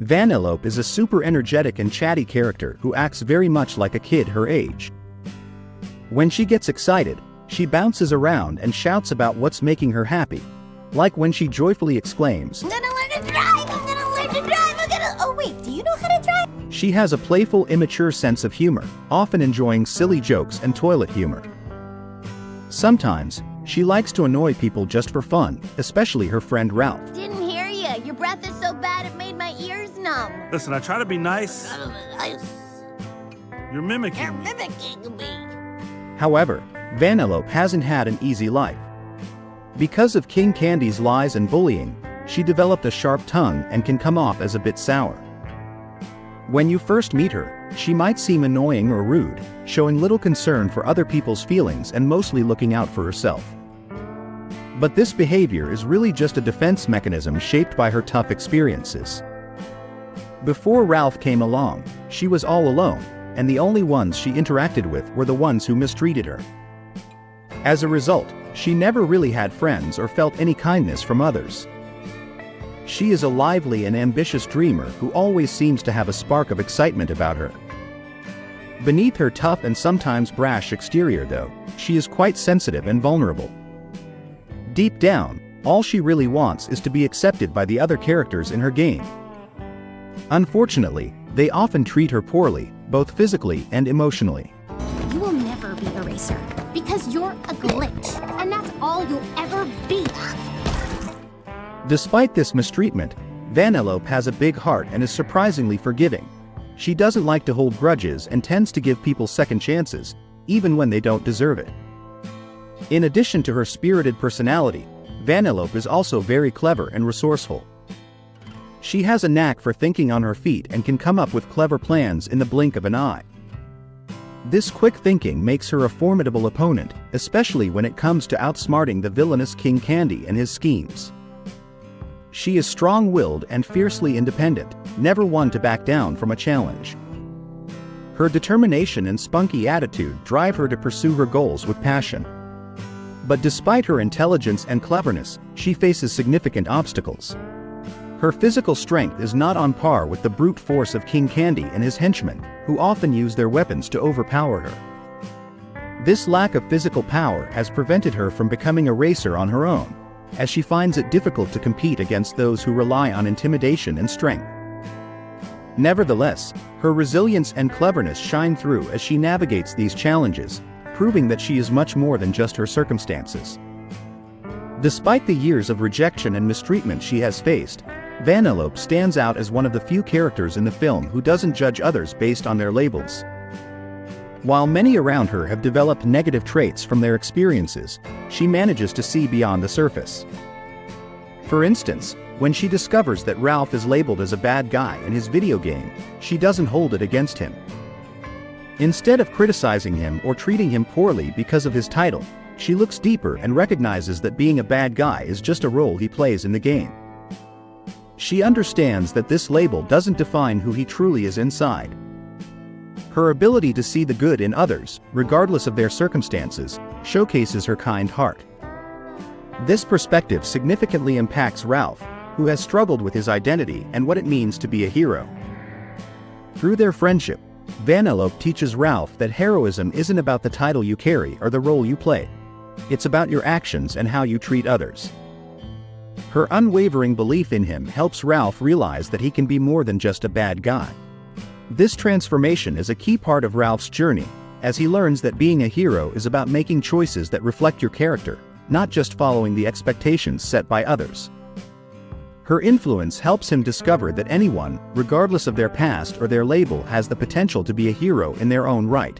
Vanellope is a super energetic and chatty character who acts very much like a kid her age. When she gets excited, she bounces around and shouts about what's making her happy, like when she joyfully exclaims, "I'm gonna learn to drive! I'm gonna learn to drive! Oh wait, do you know how to drive?" She has a playful, immature sense of humor, often enjoying silly jokes and toilet humor. Sometimes, she likes to annoy people just for fun, especially her friend Ralph. Didn't hear ya. Your breath is so bad it made my ears numb. Listen, I try to be nice. You're mimicking me. However, Vanellope hasn't had an easy life. Because of King Candy's lies and bullying, she developed a sharp tongue and can come off as a bit sour. When you first meet her, she might seem annoying or rude, showing little concern for other people's feelings and mostly looking out for herself. But this behavior is really just a defense mechanism shaped by her tough experiences. Before Ralph came along, she was all alone, and the only ones she interacted with were the ones who mistreated her. As a result, she never really had friends or felt any kindness from others. She is a lively and ambitious dreamer who always seems to have a spark of excitement about her. Beneath her tough and sometimes brash exterior though, she is quite sensitive and vulnerable. Deep down, all she really wants is to be accepted by the other characters in her game. Unfortunately, they often treat her poorly, both physically and emotionally. You will never be a racer, because you're a glitch, and that's all you'll ever be. Despite this mistreatment, Vanellope has a big heart and is surprisingly forgiving. She doesn't like to hold grudges and tends to give people second chances, even when they don't deserve it. In addition to her spirited personality, Vanellope is also very clever and resourceful. She has a knack for thinking on her feet and can come up with clever plans in the blink of an eye. This quick thinking makes her a formidable opponent, especially when it comes to outsmarting the villainous King Candy and his schemes. She is strong-willed and fiercely independent, never one to back down from a challenge. Her determination and spunky attitude drive her to pursue her goals with passion. But despite her intelligence and cleverness, she faces significant obstacles. Her physical strength is not on par with the brute force of King Candy and his henchmen, who often use their weapons to overpower her. This lack of physical power has prevented her from becoming a racer on her own, as she finds it difficult to compete against those who rely on intimidation and strength. Nevertheless, her resilience and cleverness shine through as she navigates these challenges, proving that she is much more than just her circumstances. Despite the years of rejection and mistreatment she has faced, Vanellope stands out as one of the few characters in the film who doesn't judge others based on their labels. While many around her have developed negative traits from their experiences, she manages to see beyond the surface. For instance, when she discovers that Ralph is labeled as a bad guy in his video game, she doesn't hold it against him. Instead of criticizing him or treating him poorly because of his title, she looks deeper and recognizes that being a bad guy is just a role he plays in the game. She understands that this label doesn't define who he truly is inside. Her ability to see the good in others, regardless of their circumstances, showcases her kind heart. This perspective significantly impacts Ralph, who has struggled with his identity and what it means to be a hero. Through their friendship, Vanellope teaches Ralph that heroism isn't about the title you carry or the role you play. It's about your actions and how you treat others. Her unwavering belief in him helps Ralph realize that he can be more than just a bad guy. This transformation is a key part of Ralph's journey, as he learns that being a hero is about making choices that reflect your character, not just following the expectations set by others. Her influence helps him discover that anyone, regardless of their past or their label, has the potential to be a hero in their own right.